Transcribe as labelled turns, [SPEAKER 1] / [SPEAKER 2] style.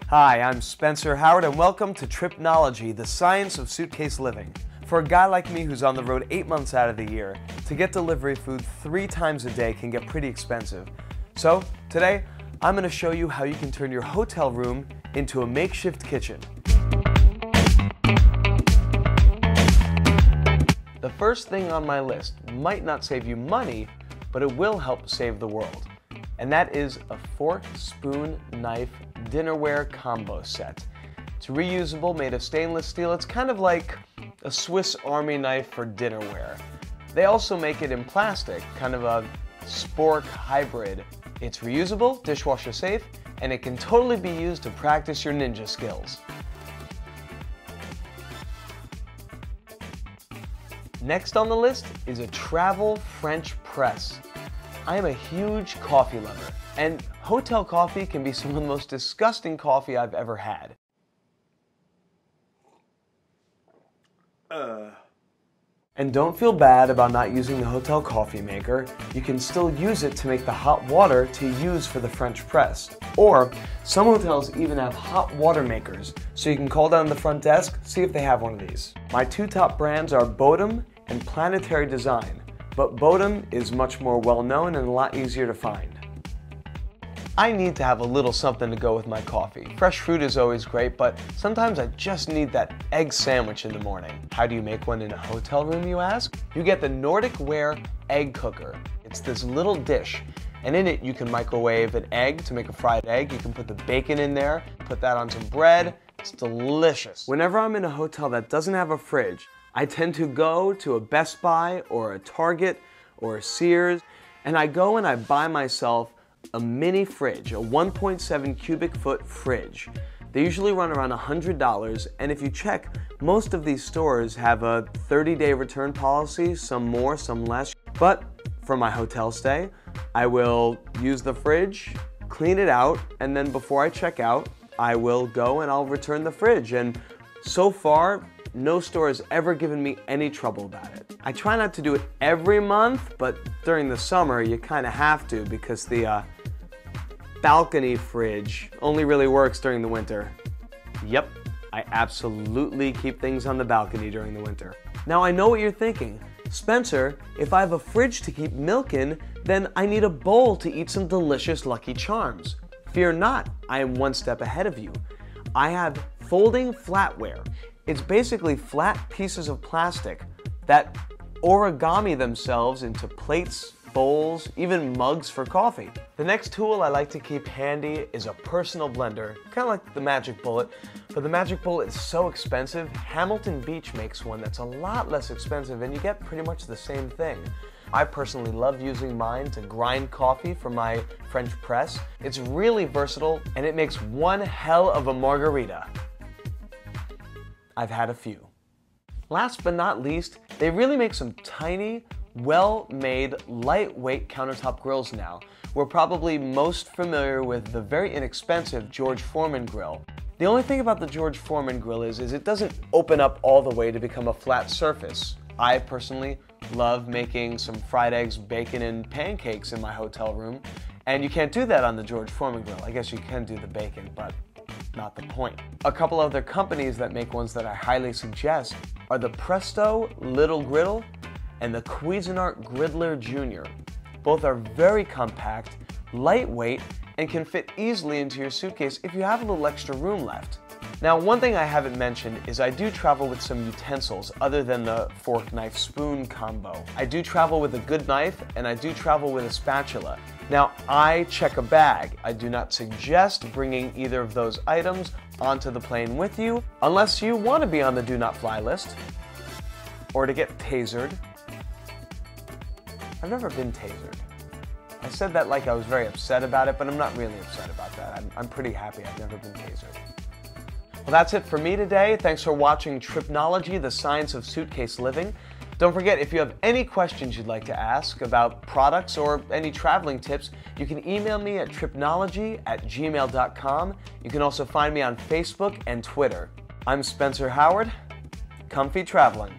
[SPEAKER 1] Hi, I'm Spencer Howard and welcome to TripKnowledgy, the science of suitcase living. For a guy like me who's on the road 8 months out of the year, to get delivery food 3 times a day can get pretty expensive. So today, I'm going to show you how you can turn your hotel room into a makeshift kitchen. The first thing on my list might not save you money, but it will help save the world. And that is a fork, spoon, knife, dinnerware combo set. It's reusable, made of stainless steel. It's kind of like a Swiss Army knife for dinnerware. They also make it in plastic, kind of a spork hybrid. It's reusable, dishwasher safe, and it can totally be used to practice your ninja skills. Next on the list is a travel French press. I am a huge coffee lover, and hotel coffee can be some of the most disgusting coffee I've ever had. And don't feel bad about not using the hotel coffee maker. You can still use it to make the hot water to use for the French press. Or some hotels even have hot water makers, so you can call down the front desk, see if they have one of these. My 2 top brands are Bodum and Planetary Design, but Bodum is much more well-known and a lot easier to find. I need to have a little something to go with my coffee. Fresh fruit is always great, but sometimes I just need that egg sandwich in the morning. How do you make one in a hotel room, you ask? You get the Nordic Ware egg cooker. It's this little dish, and in it you can microwave an egg to make a fried egg. You can put the bacon in there, put that on some bread. It's delicious. Whenever I'm in a hotel that doesn't have a fridge, I tend to go to a Best Buy or a Target or a Sears, and I go and I buy myself a mini fridge, a 1.7 cubic foot fridge. They usually run around $100, and if you check, most of these stores have a 30-day return policy, some more, some less. But for my hotel stay, I will use the fridge, clean it out, and then before I check out, I will go and I'll return the fridge. And so far, no store has ever given me any trouble about it. I try not to do it every month, but during the summer you kind of have to because the balcony fridge only really works during the winter. Yep, I absolutely keep things on the balcony during the winter. Now I know what you're thinking. Spencer, if I have a fridge to keep milk in, then I need a bowl to eat some delicious Lucky Charms. Fear not, I am one step ahead of you. I have folding flatware. It's basically flat pieces of plastic that origami themselves into plates, bowls, even mugs for coffee. The next tool I like to keep handy is a personal blender, kind of like the Magic Bullet, but the Magic Bullet is so expensive. Hamilton Beach makes one that's a lot less expensive and you get pretty much the same thing. I personally love using mine to grind coffee for my French press. It's really versatile and it makes one hell of a margarita. I've had a few. Last but not least, they really make some tiny, well-made, lightweight countertop grills now. We're probably most familiar with the very inexpensive George Foreman grill. The only thing about the George Foreman grill is it doesn't open up all the way to become a flat surface. I personally love making some fried eggs, bacon, and pancakes in my hotel room, and you can't do that on the George Foreman grill. I guess you can do the bacon, but not the point. A couple other companies that make ones that I highly suggest are the Presto Little Griddle and the Cuisinart Griddler Jr. Both are very compact, lightweight, and can fit easily into your suitcase if you have a little extra room left. Now, one thing I haven't mentioned is I do travel with some utensils other than the fork, knife, spoon combo. I do travel with a good knife and I do travel with a spatula. Now, I check a bag. I do not suggest bringing either of those items onto the plane with you unless you want to be on the do not fly list or to get tasered. I've never been tasered. I said that like I was very upset about it, but I'm not really upset about that. I'm pretty happy I've never been tasered. Well, that's it for me today. Thanks for watching TripKnowledgy, the science of suitcase living. Don't forget, if you have any questions you'd like to ask about products or any traveling tips, you can email me at tripknowledgy@gmail.com. You can also find me on Facebook and Twitter. I'm Spencer Howard. Comfy traveling.